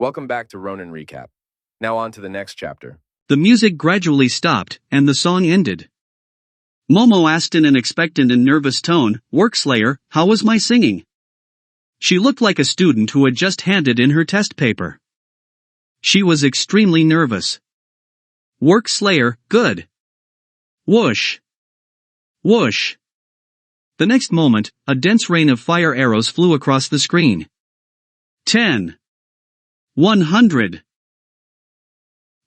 Welcome back to Ronin Recap. Now on to the next chapter. The music gradually stopped, and the song ended. Momo asked in an expectant and nervous tone, "Workslayer, how was my singing?" She looked like a student who had just handed in her test paper. She was extremely nervous. "Workslayer, good." Whoosh. Whoosh. The next moment, a dense rain of fire arrows flew across the screen. 10. 100.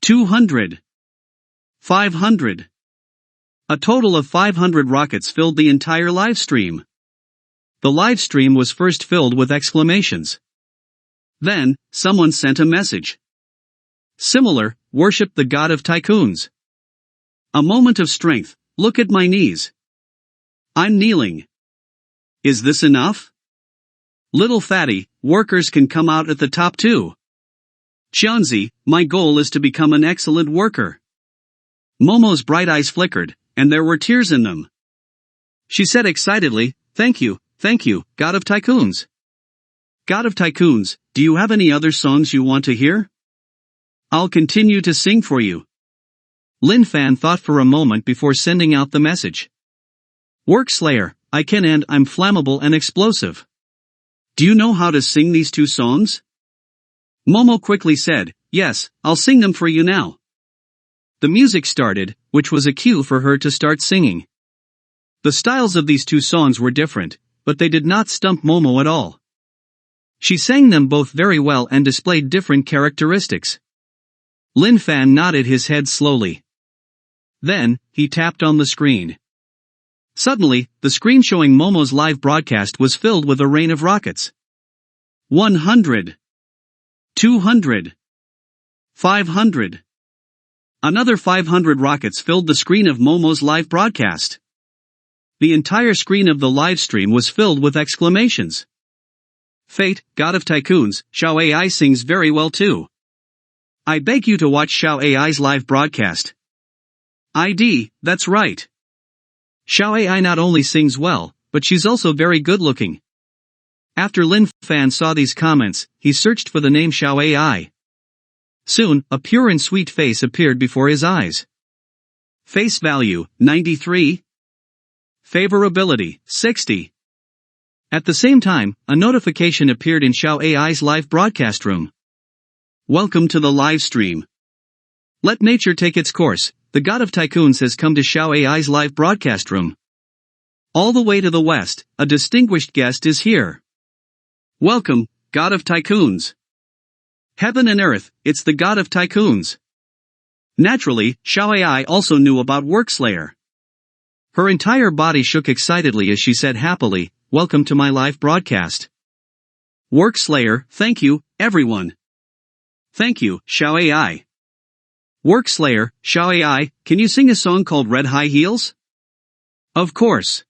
200. 500. A total of 500 rockets filled the entire live stream. The live stream was first filled with exclamations. Then, someone sent a message. Similar, worship the god of tycoons. A moment of strength, look at my knees. I'm kneeling. Is this enough? Little fatty, workers can come out at the top too. Xianzi, my goal is to become an excellent worker. Momo's bright eyes flickered, and there were tears in them. She said excitedly, thank you, god of tycoons. God of tycoons, do you have any other songs you want to hear? I'll continue to sing for you. Lin Fan thought for a moment before sending out the message. Workslayer, I can and I'm flammable and explosive. Do you know how to sing these two songs? Momo quickly said, yes, I'll sing them for you now. The music started, which was a cue for her to start singing. The styles of these two songs were different, but they did not stump Momo at all. She sang them both very well and displayed different characteristics. Lin Fan nodded his head slowly. Then, he tapped on the screen. Suddenly, the screen showing Momo's live broadcast was filled with a rain of rockets. 100. 200. 500. Another 500 rockets filled the screen of Momo's live broadcast. The entire screen of the live stream was filled with exclamations. Fate, god of tycoons, Xiao AI sings very well too. I beg you to watch Xiao AI's live broadcast. That's right. Xiao AI not only sings well, but she's also very good looking. After Lin Fan saw these comments, he searched for the name Xiao AI. Soon, a pure and sweet face appeared before his eyes. Face value, 93. Favorability, 60. At the same time, a notification appeared in Xiao AI's live broadcast room. Welcome to the live stream. Let nature take its course. The god of tycoons has come to Xiao AI's live broadcast room. All the way to the west, a distinguished guest is here. Welcome, god of tycoons. Heaven and earth, it's the god of tycoons. Naturally, Xiao AI also knew about Workslayer. Her entire body shook excitedly as she said happily, welcome to my live broadcast. Workslayer, thank you, everyone. Thank you, Xiao AI. Workslayer, Xiao AI, can you sing a song called Red High Heels? Of course.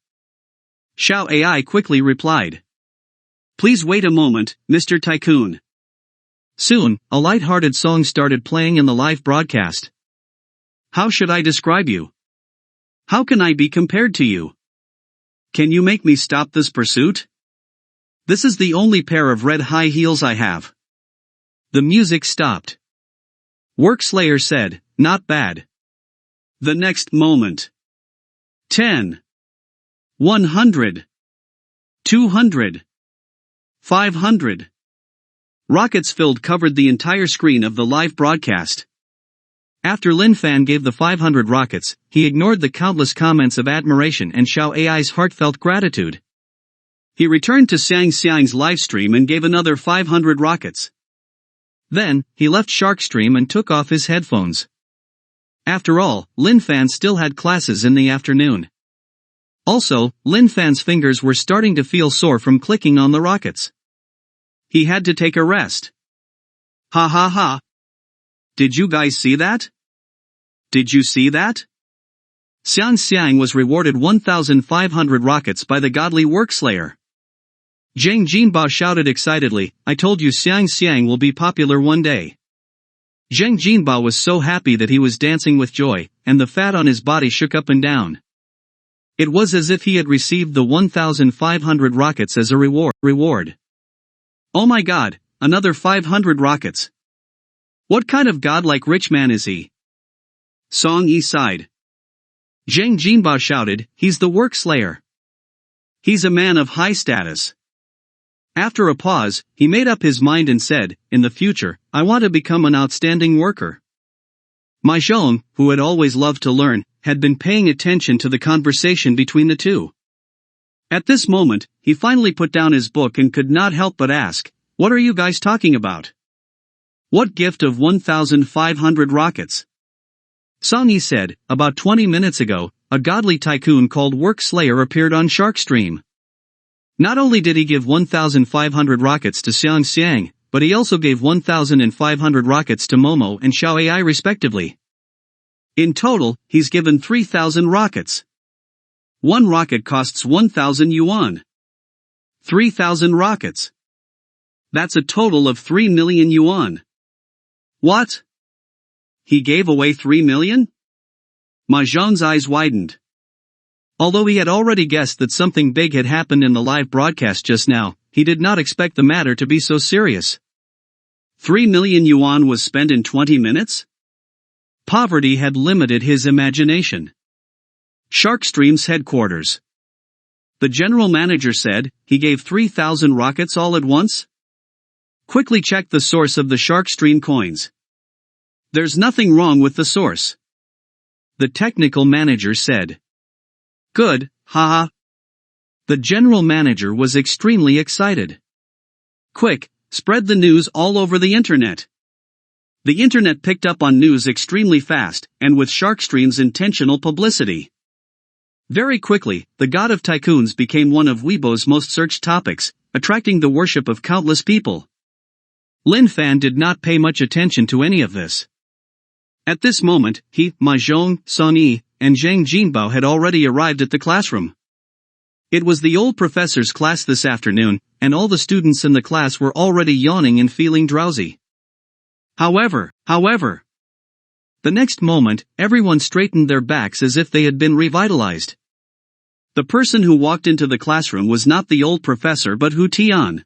Xiao AI quickly replied. Please wait a moment, Mr. Tycoon. Soon, a light-hearted song started playing in the live broadcast. How should I describe you? How can I be compared to you? Can you make me stop this pursuit? This is the only pair of red high heels I have. The music stopped. Workslayer said, not bad. The next moment. 10. 100. 200. 500. Rockets filled covered the entire screen of the live broadcast. After Lin Fan gave the 500 rockets, he ignored the countless comments of admiration and Xiao AI's heartfelt gratitude. He returned to Xiang's live stream and gave another 500 rockets. Then, he left Sharkstream and took off his headphones. After all, Lin Fan still had classes in the afternoon. Also, Lin Fan's fingers were starting to feel sore from clicking on the rockets. He had to take a rest. Ha ha ha. Did you guys see that? Did you see that? Xiang was rewarded 1,500 rockets by the godly Workslayer. Jing Bay shouted excitedly, I told you Xiang will be popular one day. Jing Bay was so happy that he was dancing with joy, and the fat on his body shook up and down. It was as if he had received the 1,500 rockets as a reward. Oh my god, another 500 rockets. What kind of godlike rich man is he? Song Yi sighed. Zhang Jinbao shouted, he's the work slayer. He's a man of high status. After a pause, he made up his mind and said, in the future, I want to become an outstanding worker. Ma Zhong, who had always loved to learn, had been paying attention to the conversation between the two. At this moment, he finally put down his book and could not help but ask, what are you guys talking about? What gift of 1,500 rockets? Song Yi said, about 20 minutes ago, a godly tycoon called Work Slayer appeared on Sharkstream. Not only did he give 1,500 rockets to Xiang Xiang, but he also gave 1,500 rockets to Momo and Xiao AI respectively. In total, he's given 3,000 rockets. One rocket costs 1,000 yuan. 3,000 rockets. That's a total of 3 million yuan. What? He gave away 3 million? Ma Zhong's eyes widened. Although he had already guessed that something big had happened in the live broadcast just now, he did not expect the matter to be so serious. 3 million yuan was spent in 20 minutes? Poverty had limited his imagination. Sharkstream's headquarters. The general manager said, he gave 3,000 rockets all at once? Quickly check the source of the Sharkstream coins. There's nothing wrong with the source. The technical manager said. Good, haha. The general manager was extremely excited. Quick, spread the news all over the internet. The internet picked up on news extremely fast, and with Sharkstream's intentional publicity. Very quickly, the god of tycoons became one of Weibo's most searched topics, attracting the worship of countless people. Lin Fan did not pay much attention to any of this. At this moment, he, Ma Zhong, Song Yi, and Zhang Jinbao had already arrived at the classroom. It was the old professor's class this afternoon, and all the students in the class were already yawning and feeling drowsy. However, the next moment, everyone straightened their backs as if they had been revitalized. The person who walked into the classroom was not the old professor but Hu Tian.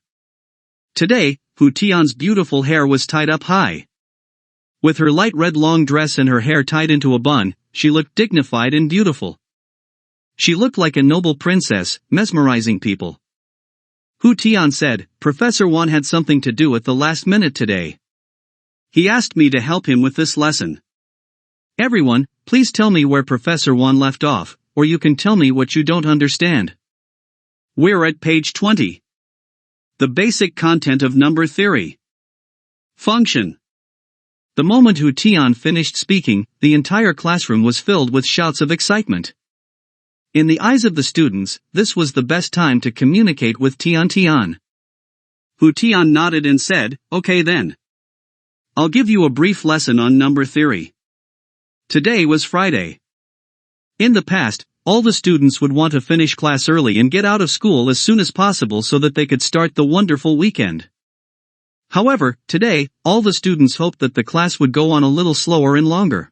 Today, Hu Tian's beautiful hair was tied up high. With her light red long dress and her hair tied into a bun, she looked dignified and beautiful. She looked like a noble princess, mesmerizing people. Hu Tian said, Professor Wan had something to do at the last minute today. He asked me to help him with this lesson. Everyone, please tell me where Professor Wan left off, or you can tell me what you don't understand. We're at page 20. The basic content of number theory. Function. The moment Hu Tian finished speaking, the entire classroom was filled with shouts of excitement. In the eyes of the students, this was the best time to communicate with Tian Tian. Hu Tian nodded and said, okay then. I'll give you a brief lesson on number theory. Today was Friday. In the past, all the students would want to finish class early and get out of school as soon as possible so that they could start the wonderful weekend. However, today, all the students hoped that the class would go on a little slower and longer.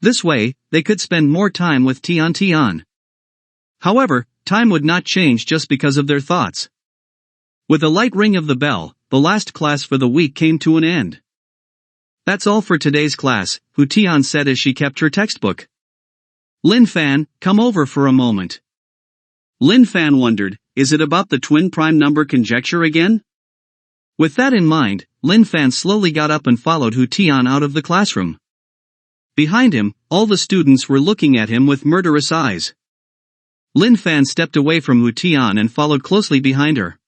This way, they could spend more time with Tian Tian. However, time would not change just because of their thoughts. With a light ring of the bell, the last class for the week came to an end. That's all for today's class, Hu Tian said as she kept her textbook. Lin Fan, come over for a moment. Lin Fan wondered, is it about the twin prime number conjecture again? With that in mind, Lin Fan slowly got up and followed Hu Tian out of the classroom. Behind him, all the students were looking at him with murderous eyes. Lin Fan stepped away from Hu Tian and followed closely behind her.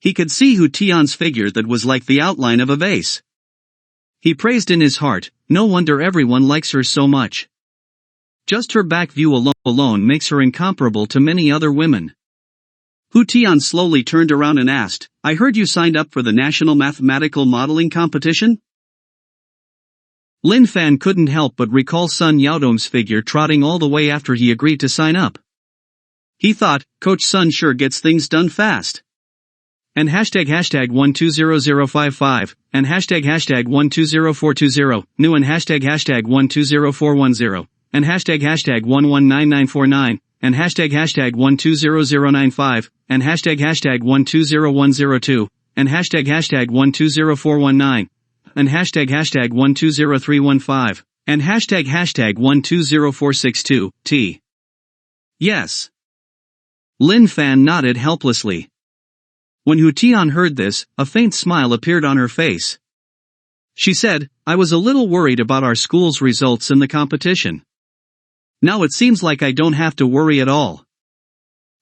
He could see Hu Tian's figure that was like the outline of a vase. He praised in his heart, no wonder everyone likes her so much. Just her back view alone makes her incomparable to many other women. Hu Tian slowly turned around and asked, I heard you signed up for the National Mathematical Modeling Competition? Lin Fan couldn't help but recall Sun Yaodom's figure trotting all the way after he agreed to sign up. He thought, Coach Sun sure gets things done fast. And hashtag 120055, and hashtag 120420, new and hashtag 120410, and hashtag 119949, and hashtag 120095, and hashtag 120102, and hashtag 120419. and hashtag 120315, and hashtag 120462, T. Yes. Lin Fan nodded helplessly. When Hu Tian heard this, a faint smile appeared on her face. She said, I was a little worried about our school's results in the competition. Now it seems like I don't have to worry at all.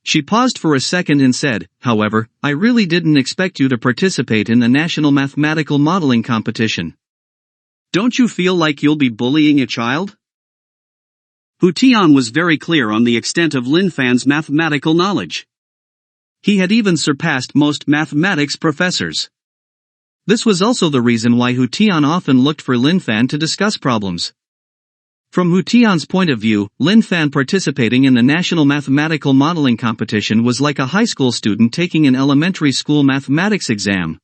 She paused for a second and said, however, I really didn't expect you to participate in the National Mathematical Modeling Competition. Don't you feel like you'll be bullying a child? Hu Tian was very clear on the extent of Lin Fan's mathematical knowledge. He had even surpassed most mathematics professors. This was also the reason why Hu Tian often looked for Lin Fan to discuss problems. From Hu Tian's point of view, Lin Fan participating in the National Mathematical Modeling Competition was like a high school student taking an elementary school mathematics exam.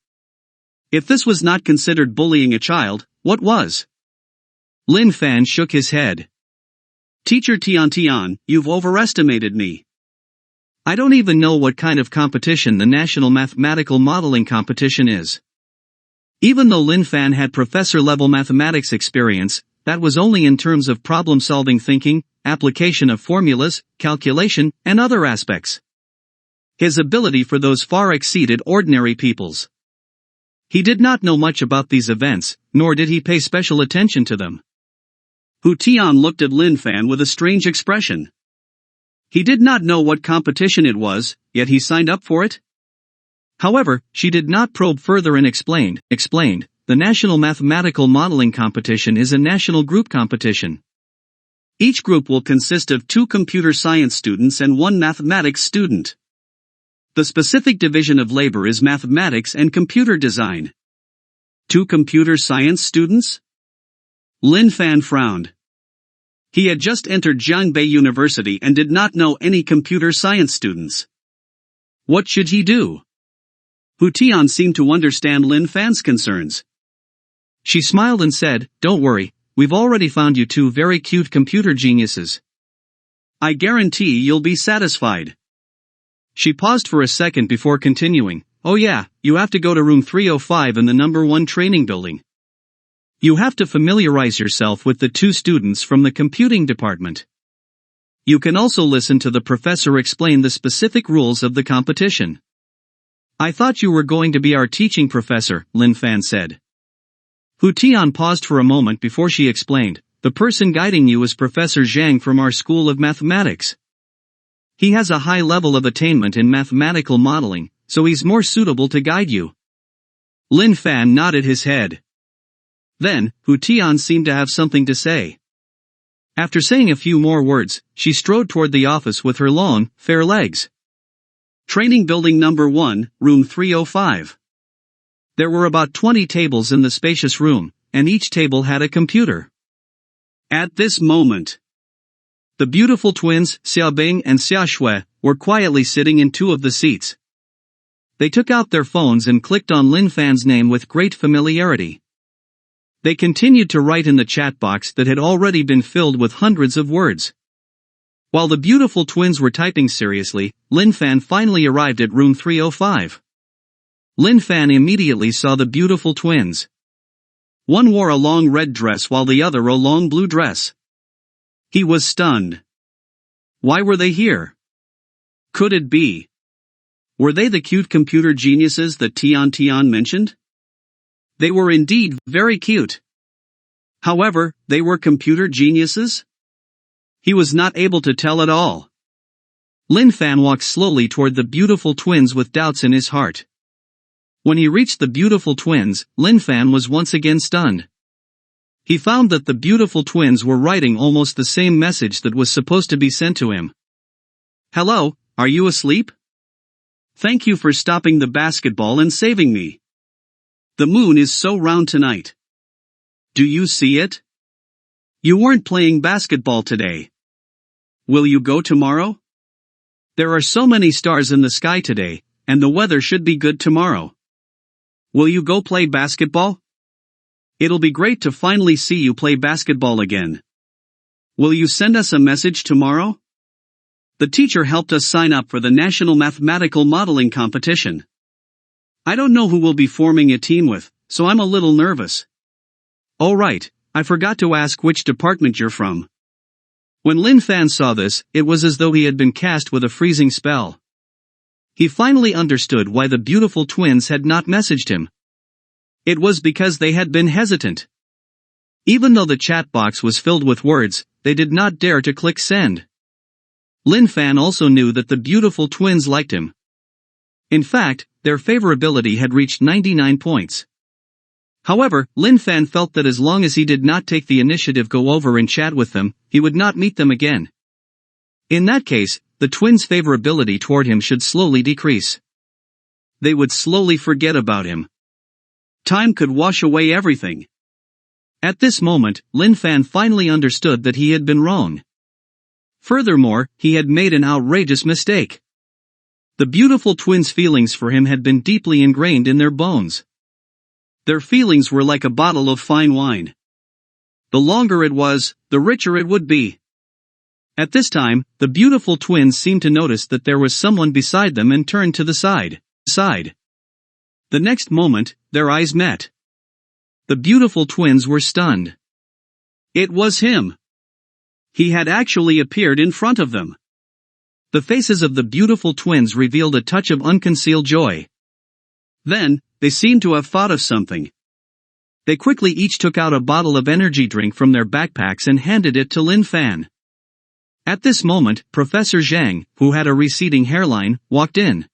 If this was not considered bullying a child, what was? Lin Fan shook his head. Teacher Tian, you've overestimated me. I don't even know what kind of competition the National Mathematical Modeling Competition is. Even though Lin Fan had professor-level mathematics experience, that was only in terms of problem-solving thinking, application of formulas, calculation, and other aspects. His ability for those far exceeded ordinary people's. He did not know much about these events, nor did he pay special attention to them. Hu Tian looked at Lin Fan with a strange expression. He did not know what competition it was, yet he signed up for it? However, she did not probe further and explained, the National Mathematical Modeling Competition is a national group competition. Each group will consist of 2 computer science students and 1 mathematics student. The specific division of labor is mathematics and computer design. 2 computer science students? Lin Fan frowned. He had just entered Jing Bay University and did not know any computer science students. What should he do? Hu Tian seemed to understand Lin Fan's concerns. She smiled and said, don't worry, we've already found you 2 very cute computer geniuses. I guarantee you'll be satisfied. She paused for a second before continuing, oh yeah, you have to go to room 305 in the number 1 training building. You have to familiarize yourself with the 2 students from the computing department. You can also listen to the professor explain the specific rules of the competition. I thought you were going to be our teaching professor, Lin Fan said. Hu Tian paused for a moment before she explained, the person guiding you is Professor Zhang from our School of Mathematics. He has a high level of attainment in mathematical modeling, so he's more suitable to guide you. Lin Fan nodded his head. Then, Hu Tian seemed to have something to say. After saying a few more words, she strode toward the office with her long, fair legs. Training building number 1, room 305. There were about 20 tables in the spacious room, and each table had a computer. At this moment, the beautiful twins, Xiaobing and Xiaoshui, were quietly sitting in 2 of the seats. They took out their phones and clicked on Lin Fan's name with great familiarity. They continued to write in the chat box that had already been filled with hundreds of words. While the beautiful twins were typing seriously, Lin Fan finally arrived at room 305. Lin Fan immediately saw the beautiful twins. One wore a long red dress while the other a long blue dress. He was stunned. Why were they here? Could it be? Were they the cute computer geniuses that Tian mentioned? They were indeed very cute. However, they were computer geniuses? He was not able to tell at all. Lin Fan walked slowly toward the beautiful twins with doubts in his heart. When he reached the beautiful twins, Lin Fan was once again stunned. He found that the beautiful twins were writing almost the same message that was supposed to be sent to him. Hello, are you asleep? Thank you for stopping the basketball and saving me. The moon is so round tonight. Do you see it? You weren't playing basketball today. Will you go tomorrow? There are so many stars in the sky today, and the weather should be good tomorrow. Will you go play basketball? It'll be great to finally see you play basketball again. Will you send us a message tomorrow? The teacher helped us sign up for the National Mathematical Modeling Competition. I don't know who we'll be forming a team with, so I'm a little nervous. Oh right, I forgot to ask which department you're from. When Lin Fan saw this, it was as though he had been cast with a freezing spell. He finally understood why the beautiful twins had not messaged him. It was because they had been hesitant. Even though the chat box was filled with words, they did not dare to click send. Lin Fan also knew that the beautiful twins liked him. In fact, their favorability had reached 99 points. However, Lin Fan felt that as long as he did not take the initiative go over and chat with them, he would not meet them again. In that case, the twins' favorability toward him should slowly decrease. They would slowly forget about him. Time could wash away everything. At this moment, Lin Fan finally understood that he had been wrong. Furthermore, he had made an outrageous mistake. The beautiful twins' feelings for him had been deeply ingrained in their bones. Their feelings were like a bottle of fine wine. The longer it was, the richer it would be. At this time, the beautiful twins seemed to notice that there was someone beside them and turned to the side. The next moment, their eyes met. The beautiful twins were stunned. It was him. He had actually appeared in front of them. The faces of the beautiful twins revealed a touch of unconcealed joy. Then, they seemed to have thought of something. They quickly each took out a bottle of energy drink from their backpacks and handed it to Lin Fan. At this moment, Professor Zhang, who had a receding hairline, walked in.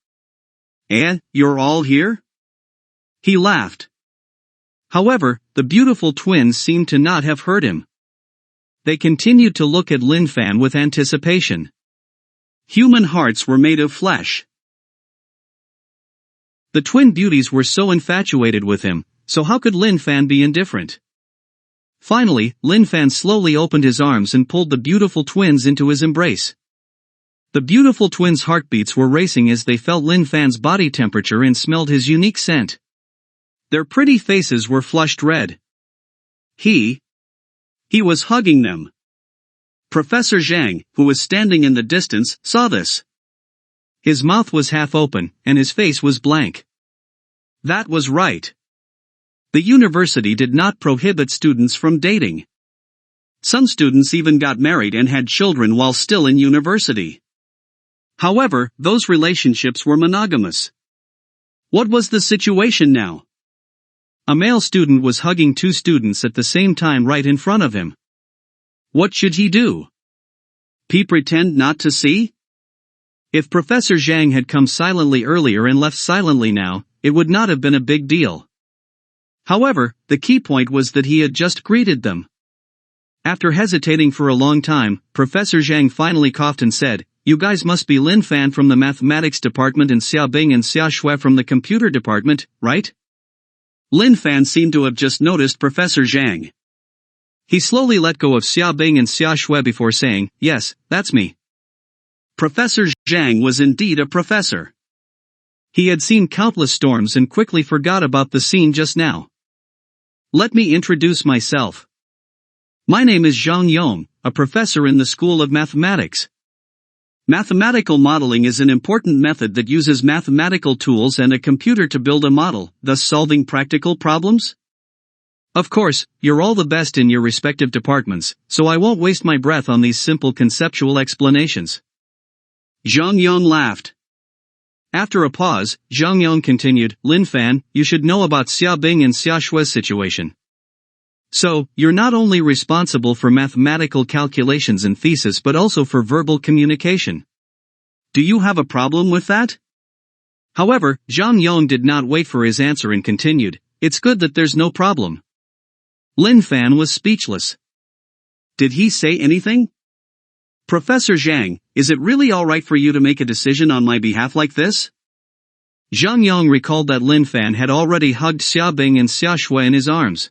You're all here? He laughed. However, the beautiful twins seemed to not have heard him. They continued to look at Lin Fan with anticipation. Human hearts were made of flesh. The twin beauties were so infatuated with him, so how could Lin Fan be indifferent? Finally, Lin Fan slowly opened his arms and pulled the beautiful twins into his embrace. The beautiful twins' heartbeats were racing as they felt Lin Fan's body temperature and smelled his unique scent. Their pretty faces were flushed red. He was hugging them. Professor Zhang, who was standing in the distance, saw this. His mouth was half open, and his face was blank. That was right. The university did not prohibit students from dating. Some students even got married and had children while still in university. However, those relationships were monogamous. What was the situation now? A male student was hugging two students at the same time right in front of him. What should he do? Pretend not to see? If Professor Zhang had come silently earlier and left silently now, it would not have been a big deal. However, the key point was that he had just greeted them. After hesitating for a long time, Professor Zhang finally coughed and said, "You guys must be Lin Fan from the mathematics department and Xia Bing and Xia Shui from the computer department, right?" Lin Fan seemed to have just noticed Professor Zhang. He slowly let go of Xia Bing and Xia Shui before saying, "Yes, that's me." Professor Zhang was indeed a professor. He had seen countless storms and quickly forgot about the scene just now. Let me introduce myself. My name is Zhang Yong, a professor in the School of Mathematics. Mathematical modeling is an important method that uses mathematical tools and a computer to build a model, thus solving practical problems. Of course, you're all the best in your respective departments, so I won't waste my breath on these simple conceptual explanations. Zhang Yong laughed. After a pause, Zhang Yong continued, "Lin Fan, you should know about Xia Bing and Xia Shui's situation. So, you're not only responsible for mathematical calculations and thesis but also for verbal communication. Do you have a problem with that?" However, Zhang Yong did not wait for his answer and continued, "It's good that there's no problem." Lin Fan was speechless. Did he say anything? "Professor Zhang, is it really alright for you to make a decision on my behalf like this?" Zhang Yong recalled that Lin Fan had already hugged Xia Bing and Xia Shui in his arms.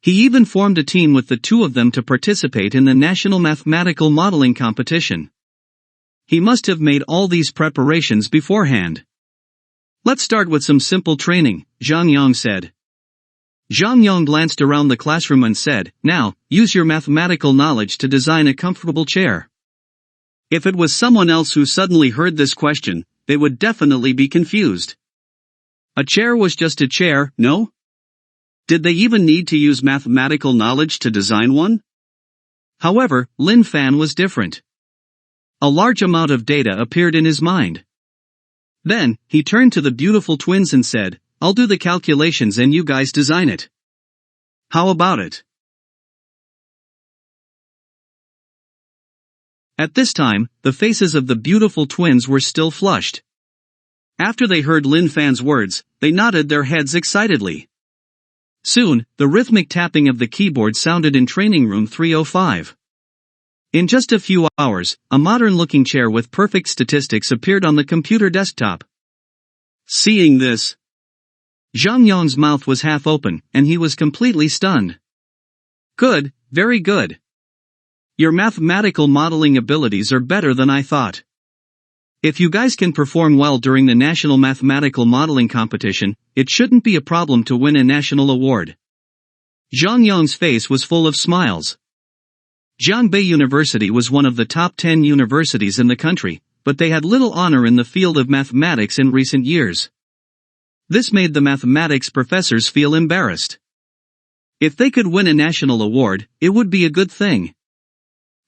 He even formed a team with the two of them to participate in the National Mathematical Modeling Competition. He must have made all these preparations beforehand. "Let's start with some simple training," Zhang Yong said. Zhang Yong glanced around the classroom and said, "Now, use your mathematical knowledge to design a comfortable chair." If it was someone else who suddenly heard this question, they would definitely be confused. A chair was just a chair, no? Did they even need to use mathematical knowledge to design one? However, Lin Fan was different. A large amount of data appeared in his mind. Then, he turned to the beautiful twins and said, "I'll do the calculations and you guys design it. How about it?" At this time, the faces of the beautiful twins were still flushed. After they heard Lin Fan's words, they nodded their heads excitedly. Soon, the rhythmic tapping of the keyboard sounded in training room 305. In just a few hours, a modern-looking chair with perfect statistics appeared on the computer desktop. Seeing this, Zhang Yong's mouth was half open, and he was completely stunned. "Good, very good. Your mathematical modeling abilities are better than I thought. If you guys can perform well during the National Mathematical Modeling Competition, it shouldn't be a problem to win a national award." Zhang Yong's face was full of smiles. Jing Bay University was one of the top 10 universities in the country, but they had little honor in the field of mathematics in recent years. This made the mathematics professors feel embarrassed. If they could win a national award, it would be a good thing.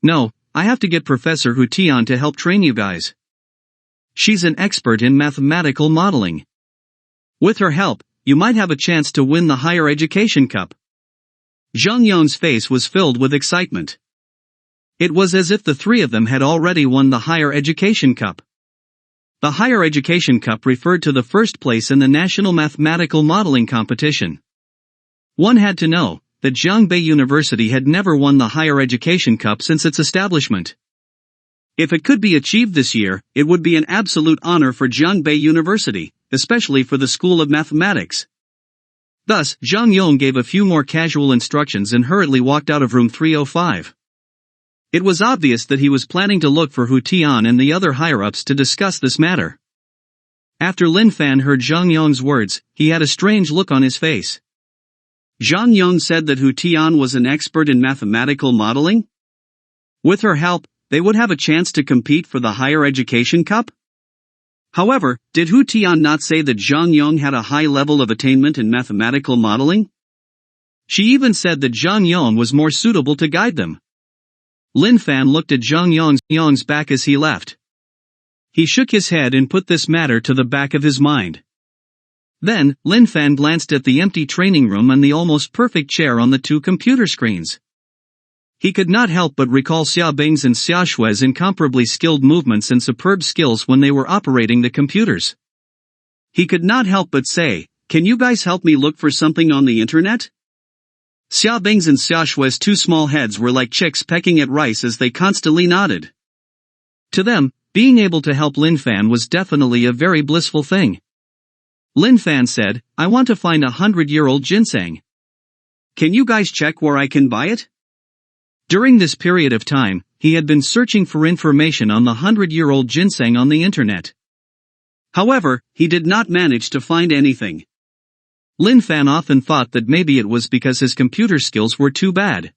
"No, I have to get Professor Hu Tian to help train you guys. She's an expert in mathematical modeling. With her help, you might have a chance to win the higher education cup." Zhang Yong's face was filled with excitement. It was as if the three of them had already won the higher education cup. The higher education cup referred to the first place in the National Mathematical Modeling Competition. One had to know that Jing Bay University had never won the higher education cup since its establishment. If it could be achieved this year, it would be an absolute honor for Jing Bay University, especially for the School of Mathematics. Thus, Zhang Yong gave a few more casual instructions and hurriedly walked out of room 305. It was obvious that he was planning to look for Hu Tian and the other higher-ups to discuss this matter. After Lin Fan heard Zhang Yong's words, he had a strange look on his face. Zhang Yong said that Hu Tian was an expert in mathematical modeling? With her help, they would have a chance to compete for the higher education cup? However, did Hu Tian not say that Zhang Yong had a high level of attainment in mathematical modeling? She even said that Zhang Yong was more suitable to guide them. Lin Fan looked at Zhang Yong's back as he left. He shook his head and put this matter to the back of his mind. Then, Lin Fan glanced at the empty training room and the almost perfect chair on the two computer screens. He could not help but recall Xia Bing's and Xia Shui's incomparably skilled movements and superb skills when they were operating the computers. He could not help but say, "Can you guys help me look for something on the internet?" Xia Bing's and Xia Shui's two small heads were like chicks pecking at rice as they constantly nodded. To them, being able to help Lin Fan was definitely a very blissful thing. Lin Fan said, "I want to find 100-year-old ginseng. Can you guys check where I can buy it?" During this period of time, he had been searching for information on the 100-year-old ginseng on the internet. However, he did not manage to find anything. Lin Fan often thought that maybe it was because his computer skills were too bad.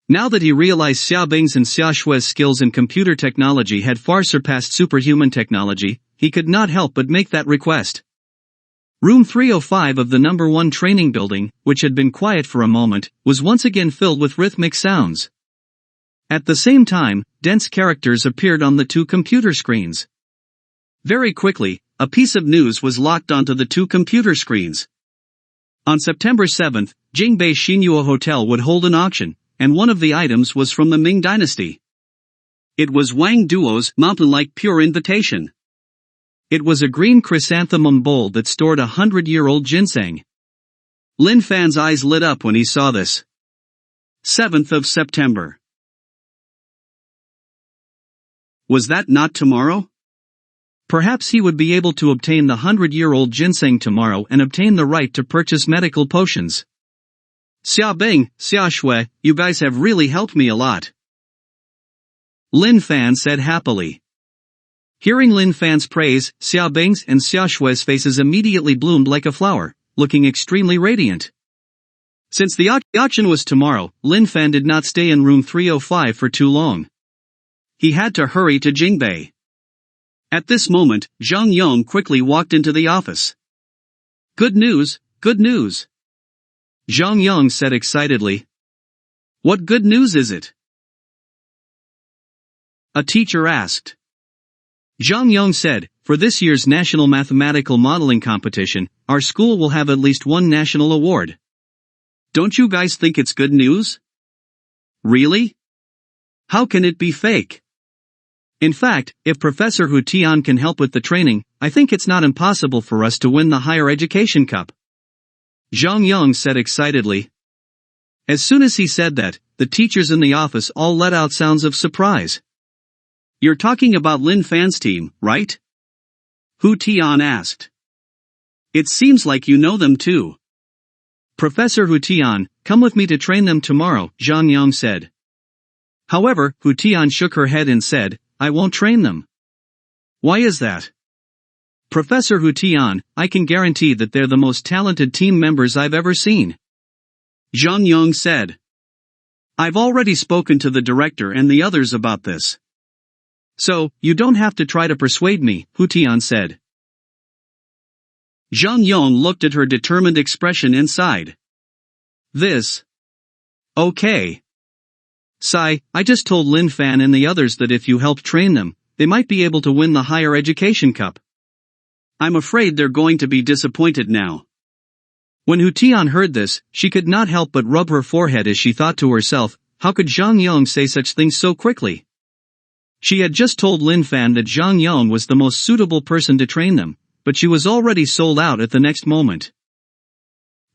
Now that he realized Xia Bing's and Xia Shui's skills in computer technology had far surpassed superhuman technology, he could not help but make that request. Room 305 of the number 1 training building, which had been quiet for a moment, was once again filled with rhythmic sounds. At the same time, dense characters appeared on the two computer screens. Very quickly, a piece of news was locked onto the two computer screens. On September 7th, Jing Bay Xinyue Hotel would hold an auction, and one of the items was from the Ming Dynasty. It was Wang Duo's mountain-like pure invitation. It was a green chrysanthemum bowl that stored 100-year-old ginseng. Lin Fan's eyes lit up when he saw this. 7th of September. Was that not tomorrow? Perhaps he would be able to obtain the 100-year-old ginseng tomorrow and obtain the right to purchase medical potions. Xia Bing, Xia Shui, you guys have really helped me a lot. Lin Fan said happily. Hearing Lin Fan's praise, Xia Bing's and Xia Shui's faces immediately bloomed like a flower, looking extremely radiant. Since the auction was tomorrow, Lin Fan did not stay in room 305 for too long. He had to hurry to Jing Bay. At this moment, Zhang Yong quickly walked into the office. Good news, good news. Zhang Yang said excitedly. What good news is it? A teacher asked. Zhang Yang said, for this year's National Mathematical Modeling Competition, our school will have at least one national award. Don't you guys think it's good news? Really? How can it be fake? In fact, if Professor Hu Tian can help with the training, I think it's not impossible for us to win the Higher Education Cup. Zhang Yang said excitedly. As soon as he said that, the teachers in the office all let out sounds of surprise. You're talking about Lin Fan's team, right? Hu Tian asked. It seems like you know them too. Professor Hu Tian, come with me to train them tomorrow, Zhang Yang said. However, Hu Tian shook her head and said, I won't train them. Why is that? Professor Hu Tian, I can guarantee that they're the most talented team members I've ever seen. Zhang Yang said. I've already spoken to the director and the others about this. So, you don't have to try to persuade me, Hu Tian said. Zhang Yang looked at her determined expression and sighed. This. Okay. Sigh, I just told Lin Fan and the others that if you help train them, they might be able to win the Higher Education Cup. I'm afraid they're going to be disappointed now. When Hu Tian heard this, she could not help but rub her forehead as she thought to herself, how could Zhang Yang say such things so quickly? She had just told Lin Fan that Zhang Yang was the most suitable person to train them, but she was already sold out at the next moment.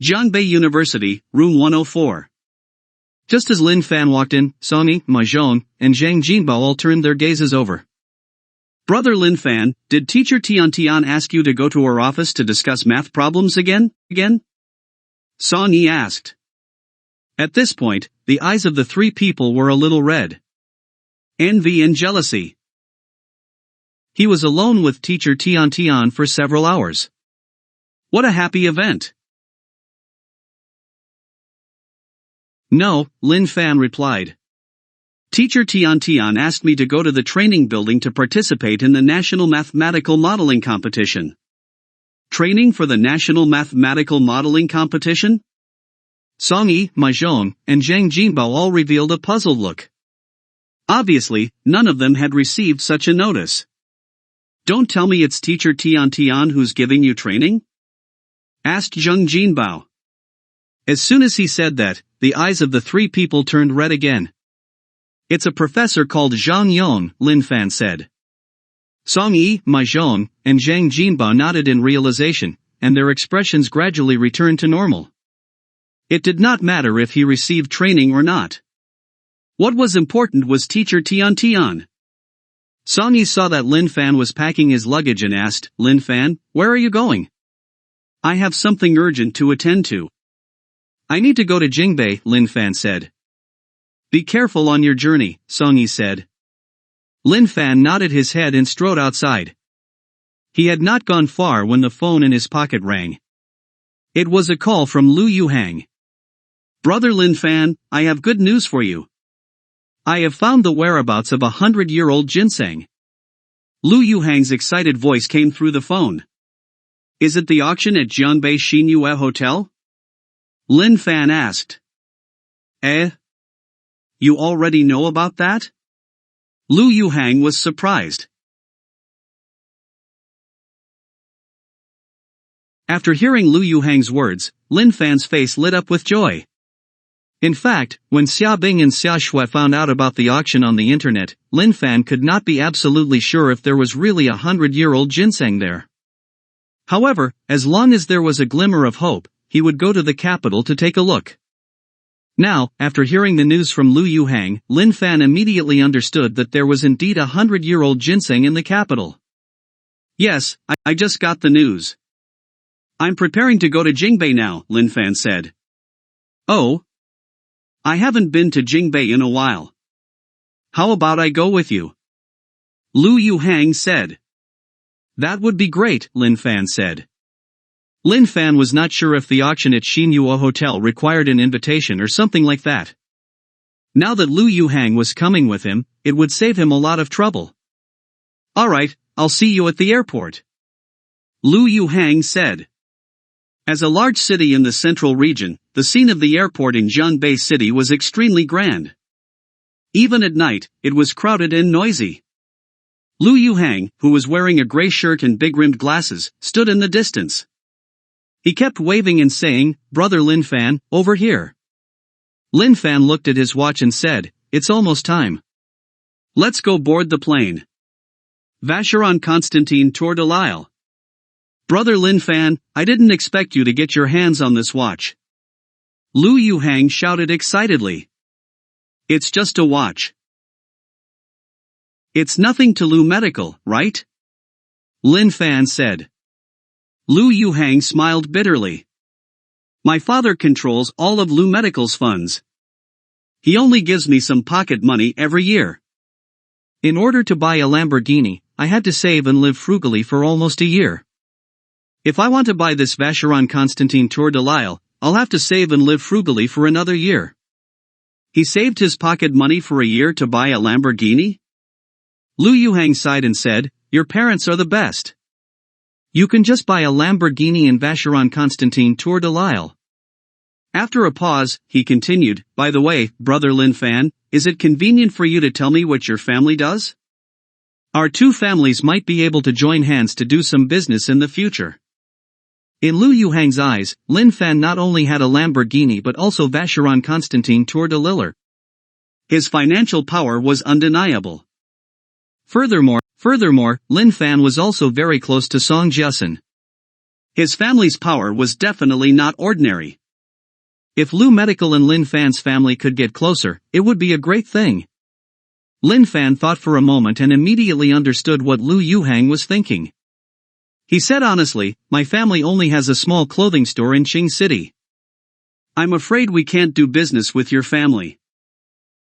Jing Bay University, Room 104. Just as Lin Fan walked in, Song Yi, Ma Zhong, and Zhang Jinbao all turned their gazes over. Brother Lin Fan, did teacher Tian Tian ask you to go to her office to discuss math problems again? Song Yi asked. At this point, the eyes of the three people were a little red. Envy and jealousy. He was alone with teacher Tian Tian for several hours. What a happy event! No, Lin Fan replied. Teacher Tian Tian asked me to go to the training building to participate in the National Mathematical Modeling Competition. Training for the National Mathematical Modeling Competition? Song Yi, Ma Zhong, and Zhang Jinbao all revealed a puzzled look. Obviously, none of them had received such a notice. Don't tell me it's teacher Tian Tian who's giving you training? Asked Zhang Jinbao. As soon as he said that, the eyes of the three people turned red again. It's a professor called Zhang Yang, Lin Fan said. Song Yi, Ma Zhong, and Zhang Jinbao nodded in realization, and their expressions gradually returned to normal. It did not matter if he received training or not. What was important was teacher Tian Tian. Song Yi saw that Lin Fan was packing his luggage and asked, Lin Fan, where are you going? I have something urgent to attend to. I need to go to Jing Bay, Lin Fan said. Be careful on your journey, Song Yi said. Lin Fan nodded his head and strode outside. He had not gone far when the phone in his pocket rang. It was a call from Lu Yuhang. Brother Lin Fan, I have good news for you. I have found the whereabouts of 100-year-old ginseng. Lu Yuhang's excited voice came through the phone. Is it the auction at Jing Bay Xinyue Hotel? Lin Fan asked. You already know about that? Lu Yuhang was surprised. After hearing Lu Yuhang's words, Lin Fan's face lit up with joy. In fact, when Xia Bing and Xia Shui found out about the auction on the internet, Lin Fan could not be absolutely sure if there was really 100-year-old ginseng there. However, as long as there was a glimmer of hope, he would go to the capital to take a look. Now, after hearing the news from Lu Yuhang, Lin Fan immediately understood that there was indeed 100-year-old ginseng in the capital. Yes, I just got the news. I'm preparing to go to Jing Bay now, Lin Fan said. Oh? I haven't been to Jing Bay in a while. How about I go with you? Lu Yuhang said. That would be great, Lin Fan said. Lin Fan was not sure if the auction at Xinyue Hotel required an invitation or something like that. Now that Lu Yuhang was coming with him, it would save him a lot of trouble. Alright, I'll see you at the airport. Lu Yuhang said. As a large city in the central region, the scene of the airport in Jing Bay City was extremely grand. Even at night, it was crowded and noisy. Lu Yuhang, who was wearing a gray shirt and big-rimmed glasses, stood in the distance. He kept waving and saying, "Brother Lin Fan, over here." Lin Fan looked at his watch and said, "It's almost time. Let's go board the plane." Vacheron Constantine Tour de Lille. "Brother Lin Fan, I didn't expect you to get your hands on this watch." Lu Yuhang shouted excitedly. "It's just a watch. It's nothing to Lu Medical, right?" Lin Fan said. Lu Yuhang smiled bitterly. "My father controls all of Lu Medical's funds. He only gives me some pocket money every year. In order to buy a Lamborghini, I had to save and live frugally for almost a year. If I want to buy this Vacheron Constantine Tour de Lille, I'll have to save and live frugally for another year." He saved his pocket money for a year to buy a Lamborghini? Lu Yuhang sighed and said, "Your parents are the best. You can just buy a Lamborghini in Vacheron Constantine Tour de Lille." After a pause, he continued, "By the way, Brother Lin Fan, is it convenient for you to tell me what your family does? Our two families might be able to join hands to do some business in the future." In Lu Yuhang's eyes, Lin Fan not only had a Lamborghini but also Vacheron Constantine Tour de Lille. His financial power was undeniable. Furthermore, Lin Fan was also very close to Song Jiasen. His family's power was definitely not ordinary. If Lu Medical and Lin Fan's family could get closer, it would be a great thing. Lin Fan thought for a moment and immediately understood what Lu Yuhang was thinking. He said honestly, "My family only has a small clothing store in Qing City. I'm afraid we can't do business with your family."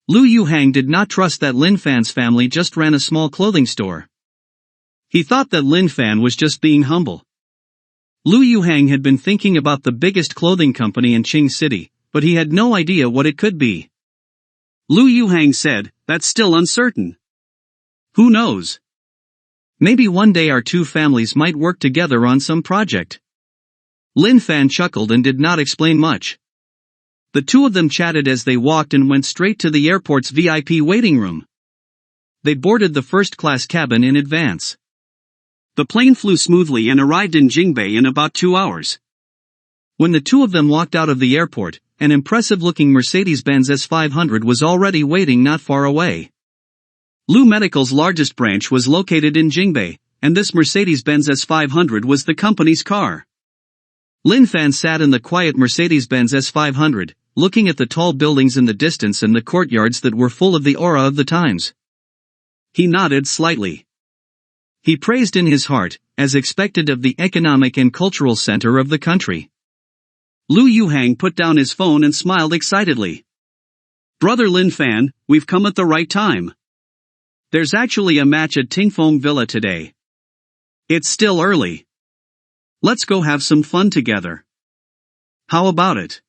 Lu Yuhang did not trust that Lin Fan's family just ran a small clothing store. He thought that Lin Fan was just being humble. Lu Yuhang had been thinking about the biggest clothing company in Qing City, but he had no idea what it could be. Lu Yuhang said, "That's still uncertain. Who knows? Maybe one day our two families might work together on some project." Lin Fan chuckled and did not explain much. The two of them chatted as they walked and went straight to the airport's VIP waiting room. They boarded the first-class cabin in advance. The plane flew smoothly and arrived in Jing Bay in about 2 hours. When the two of them walked out of the airport, an impressive-looking Mercedes-Benz S500 was already waiting not far away. Lu Medical's largest branch was located in Jing Bay, and this Mercedes-Benz S500 was the company's car. Lin Fan sat in the quiet Mercedes-Benz S500, looking at the tall buildings in the distance and the courtyards that were full of the aura of the times. He nodded slightly. He praised in his heart, as expected of the economic and cultural center of the country. Lu Yuhang put down his phone and smiled excitedly. "Brother Lin Fan, we've come at the right time. There's actually a match at Tingfeng Villa today. It's still early. Let's go have some fun together. How about it?"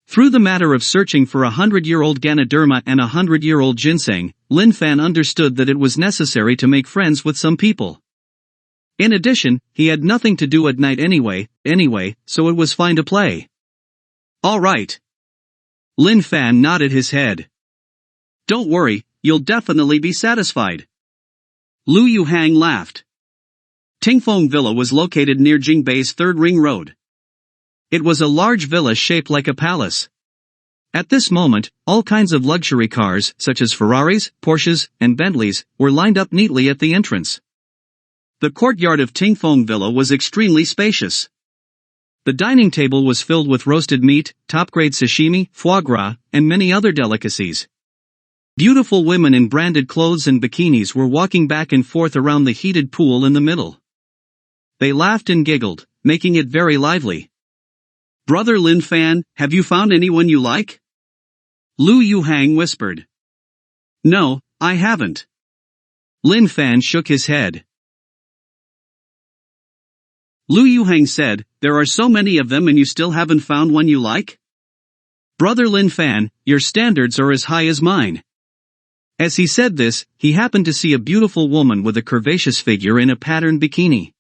Through the matter of searching for 100-year-old Ganoderma and 100-year-old ginseng, Lin Fan understood that it was necessary to make friends with some people. In addition, he had nothing to do at night anyway, so it was fine to play. "All right." Lin Fan nodded his head. "Don't worry, you'll definitely be satisfied." Lu Yuhang laughed. Tingfeng Villa was located near Jing Bay's Third Ring Road. It was a large villa shaped like a palace. At this moment, all kinds of luxury cars, such as Ferraris, Porsches, and Bentleys, were lined up neatly at the entrance. The courtyard of Tingfeng Villa was extremely spacious. The dining table was filled with roasted meat, top-grade sashimi, foie gras, and many other delicacies. Beautiful women in branded clothes and bikinis were walking back and forth around the heated pool in the middle. They laughed and giggled, making it very lively. "Brother Lin Fan, have you found anyone you like?" Lu Yuhang whispered. "No, I haven't." Lin Fan shook his head. Lu Yuhang said, "There are so many of them and you still haven't found one you like? Brother Lin Fan, your standards are as high as mine." As he said this, he happened to see a beautiful woman with a curvaceous figure in a patterned bikini.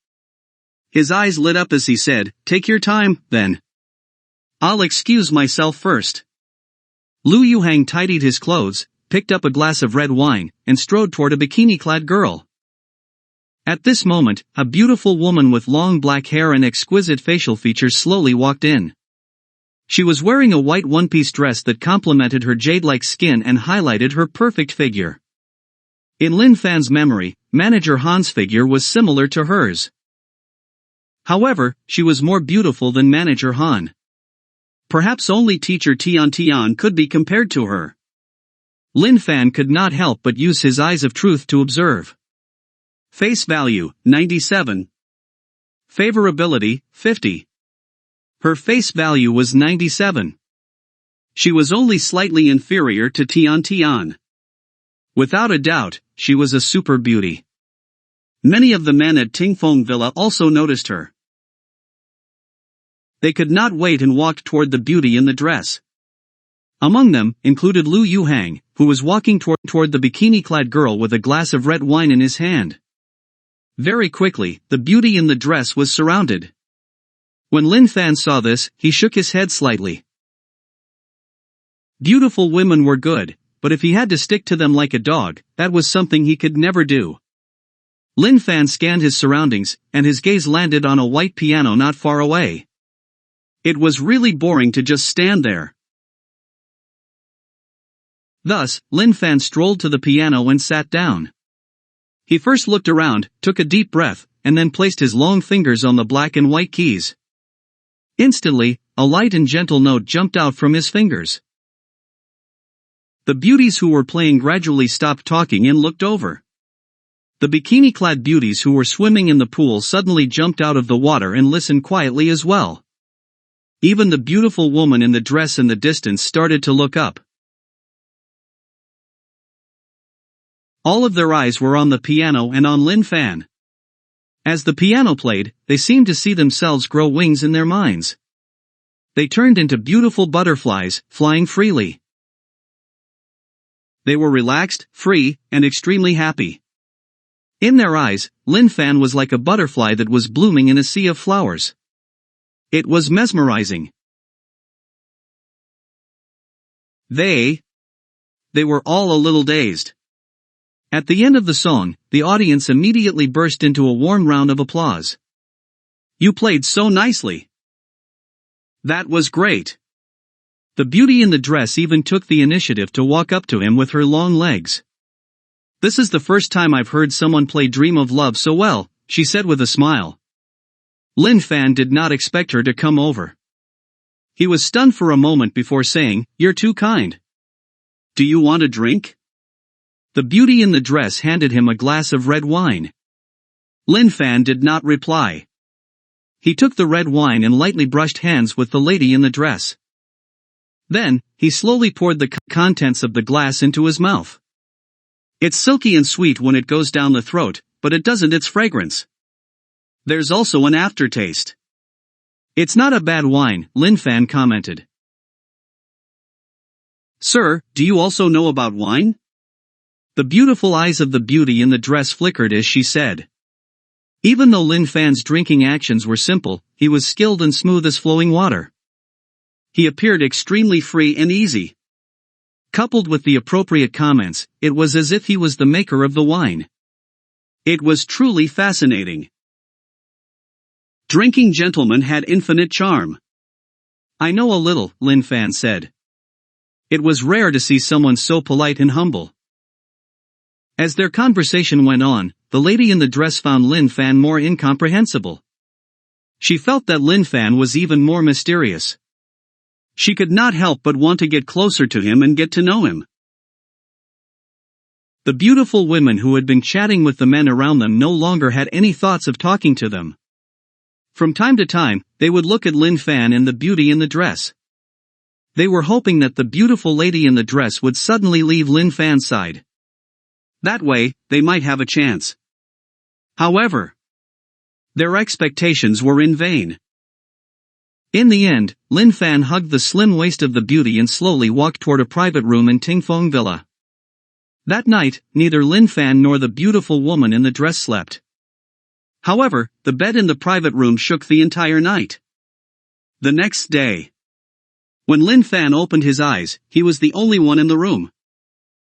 His eyes lit up as he said, "Take your time, then. I'll excuse myself first." Lu Yuhang tidied his clothes, picked up a glass of red wine, and strode toward a bikini-clad girl. At this moment, a beautiful woman with long black hair and exquisite facial features slowly walked in. She was wearing a white one-piece dress that complemented her jade-like skin and highlighted her perfect figure. In Lin Fan's memory, Manager Han's figure was similar to hers. However, she was more beautiful than Manager Han. Perhaps only teacher Tian could be compared to her. Lin Fan could not help but use his eyes of truth to observe. Face value, 97. Favorability, 50. Her face value was 97. She was only slightly inferior to Tian. Without a doubt, she was a super beauty. Many of the men at Tingfeng Villa also noticed her. They could not wait and walked toward the beauty in the dress. Among them, included Lu Yuhang, who was walking toward the bikini-clad girl with a glass of red wine in his hand. Very quickly, the beauty in the dress was surrounded. When Lin Fan saw this, he shook his head slightly. Beautiful women were good, but if he had to stick to them like a dog, that was something he could never do. Lin Fan scanned his surroundings, and his gaze landed on a white piano not far away. It was really boring to just stand there. Thus, Lin Fan strolled to the piano and sat down. He first looked around, took a deep breath, and then placed his long fingers on the black and white keys. Instantly, a light and gentle note jumped out from his fingers. The beauties who were playing gradually stopped talking and looked over. The bikini-clad beauties who were swimming in the pool suddenly jumped out of the water and listened quietly as well. Even the beautiful woman in the dress in the distance started to look up. All of their eyes were on the piano and on Lin Fan. As the piano played, they seemed to see themselves grow wings in their minds. They turned into beautiful butterflies, flying freely. They were relaxed, free, and extremely happy. In their eyes, Lin Fan was like a butterfly that was blooming in a sea of flowers. It was mesmerizing. They were all a little dazed. At the end of the song, the audience immediately burst into a warm round of applause. "You played so nicely. That was great." The beauty in the dress even took the initiative to walk up to him with her long legs. "This is the first time I've heard someone play Dream of Love so well," she said with a smile. Lin Fan did not expect her to come over. He was stunned for a moment before saying, "You're too kind. Do you want a drink?" The beauty in the dress handed him a glass of red wine. Lin Fan did not reply. He took the red wine and lightly brushed hands with the lady in the dress. Then, he slowly poured the contents of the glass into his mouth. It's silky and sweet when it goes down the throat, but it doesn't its fragrance. There's also an aftertaste. It's not a bad wine, Lin Fan commented. "Sir, do you also know about wine?" The beautiful eyes of the beauty in the dress flickered as she said. Even though Lin Fan's drinking actions were simple, he was skilled and smooth as flowing water. He appeared extremely free and easy. Coupled with the appropriate comments, it was as if he was the maker of the wine. It was truly fascinating. Drinking gentleman had infinite charm. "I know a little," Lin Fan said. It was rare to see someone so polite and humble. As their conversation went on, the lady in the dress found Lin Fan more incomprehensible. She felt that Lin Fan was even more mysterious. She could not help but want to get closer to him and get to know him. The beautiful women who had been chatting with the men around them no longer had any thoughts of talking to them. From time to time, they would look at Lin Fan and the beauty in the dress. They were hoping that the beautiful lady in the dress would suddenly leave Lin Fan's side. That way, they might have a chance. However, their expectations were in vain. In the end, Lin Fan hugged the slim waist of the beauty and slowly walked toward a private room in Tingfeng Villa. That night, neither Lin Fan nor the beautiful woman in the dress slept. However, the bed in the private room shook the entire night. The next day, when Lin Fan opened his eyes, he was the only one in the room.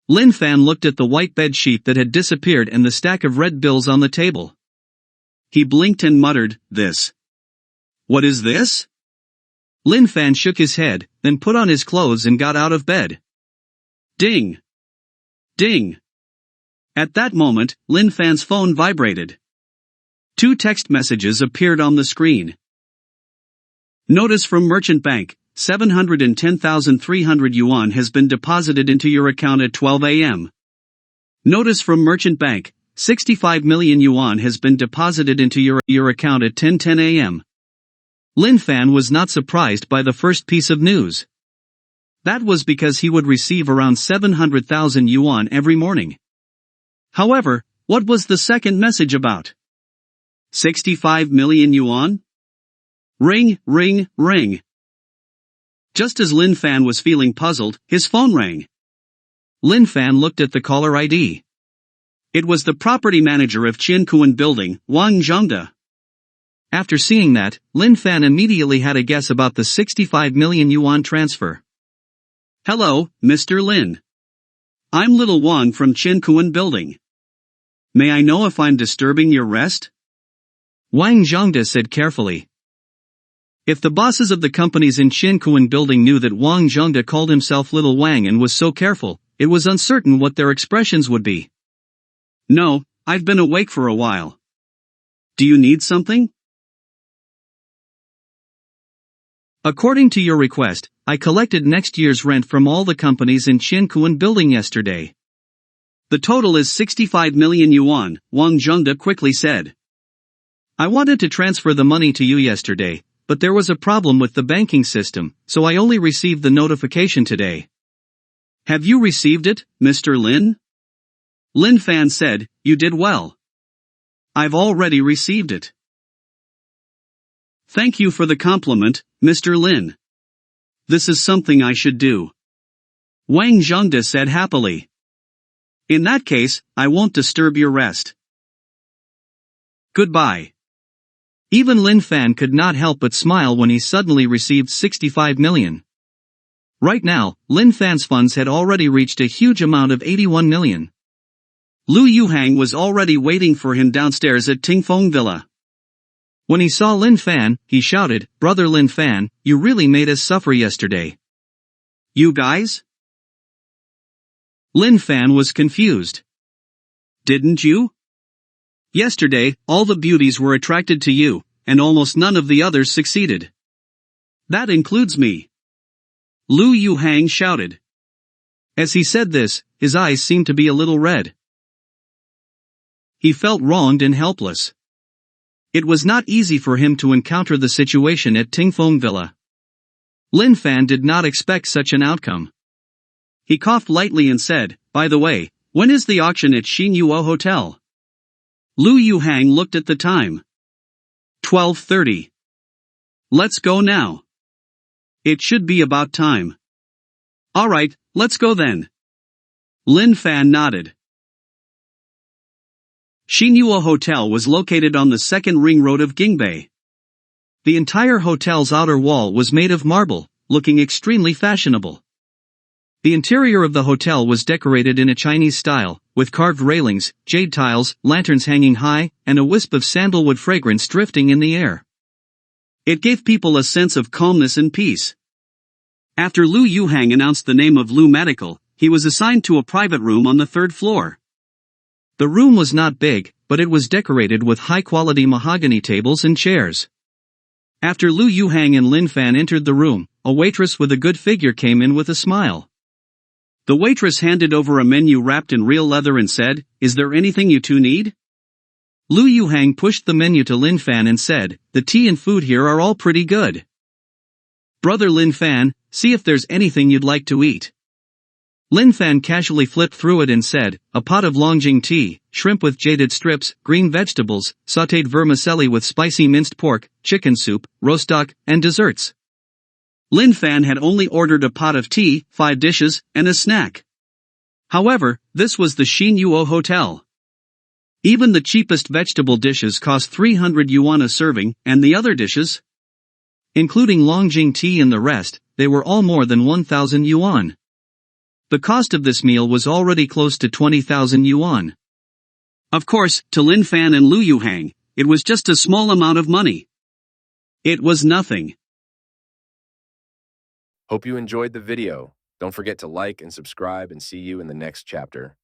Lin Fan looked at the white bed sheet that had disappeared and the stack of red bills on the table. He blinked and muttered, "This. What is this?" Lin Fan shook his head, then put on his clothes and got out of bed. Ding! Ding! At that moment, Lin Fan's phone vibrated. 2 text messages appeared on the screen. Notice from Merchant Bank, 710,300 yuan has been deposited into your account at 12 a.m. Notice from Merchant Bank, 65 million yuan has been deposited into your account at 10:10 a.m. Lin Fan was not surprised by the first piece of news. That was because he would receive around 700,000 yuan every morning. However, what was the second message about? 65 million yuan? Ring, ring, ring. Just as Lin Fan was feeling puzzled, his phone rang. Lin Fan looked at the caller ID. It was the property manager of Tycoon building, Wang Zhongde. After seeing that, Lin Fan immediately had a guess about the 65 million yuan transfer. "Hello, Mr. Lin. I'm little Wang from Tycoon building. May I know if I'm disturbing your rest?" Wang Zhongde said carefully. If the bosses of the companies in Tycoon building knew that Wang Zhongde called himself Little Wang and was so careful, it was uncertain what their expressions would be. "No, I've been awake for a while. Do you need something?" "According to your request, I collected next year's rent from all the companies in Tycoon building yesterday. The total is 65 million yuan, Wang Zhongde quickly said. I wanted to transfer the money to you yesterday, but there was a problem with the banking system, so I only received the notification today." "Have you received it, Mr. Lin?" Lin Fan said, "You did well. I've already received it." "Thank you for the compliment, Mr. Lin. This is something I should do," Wang Zhongde said happily. "In that case, I won't disturb your rest. Goodbye." Even Lin Fan could not help but smile when he suddenly received 65 million. Right now, Lin Fan's funds had already reached a huge amount of 81 million. Lu Yuhang was already waiting for him downstairs at Tingfeng Villa. When he saw Lin Fan, he shouted, "Brother Lin Fan, you really made us suffer yesterday." "You guys?" Lin Fan was confused. "Didn't you? Yesterday, all the beauties were attracted to you, and almost none of the others succeeded. That includes me," Lu Yuhang shouted. As he said this, his eyes seemed to be a little red. He felt wronged and helpless. It was not easy for him to encounter the situation at Tingfeng Villa. Lin Fan did not expect such an outcome. He coughed lightly and said, "By the way, when is the auction at Xinhuo Hotel?" Lu Yuhang looked at the time. 12:30. "Let's go now. It should be about time." "Alright, let's go then." Lin Fan nodded. Xinhuo Hotel was located on the second ring road of Jing Bay. The entire hotel's outer wall was made of marble, looking extremely fashionable. The interior of the hotel was decorated in a Chinese style, with carved railings, jade tiles, lanterns hanging high, and a wisp of sandalwood fragrance drifting in the air. It gave people a sense of calmness and peace. After Lu Yuhang announced the name of Lu Medical, he was assigned to a private room on the 3rd floor. The room was not big, but it was decorated with high-quality mahogany tables and chairs. After Lu Yuhang and Lin Fan entered the room, a waitress with a good figure came in with a smile. The waitress handed over a menu wrapped in real leather and said, "Is there anything you two need?" Lu Yuhang pushed the menu to Lin Fan and said, "The tea and food here are all pretty good. Brother Lin Fan, see if there's anything you'd like to eat." Lin Fan casually flipped through it and said, "A pot of Longjing tea, shrimp with jaded strips, green vegetables, sautéed vermicelli with spicy minced pork, chicken soup, roast duck, and desserts." Lin Fan had only ordered a pot of tea, 5 dishes, and a snack. However, this was the Xinhuo Hotel. Even the cheapest vegetable dishes cost 300 yuan a serving, and the other dishes, including Longjing tea and the rest, they were all more than 1,000 yuan. The cost of this meal was already close to 20,000 yuan. Of course, to Lin Fan and Lu Yuhang, it was just a small amount of money. It was nothing. Hope you enjoyed the video. Don't forget to like and subscribe and see you in the next chapter.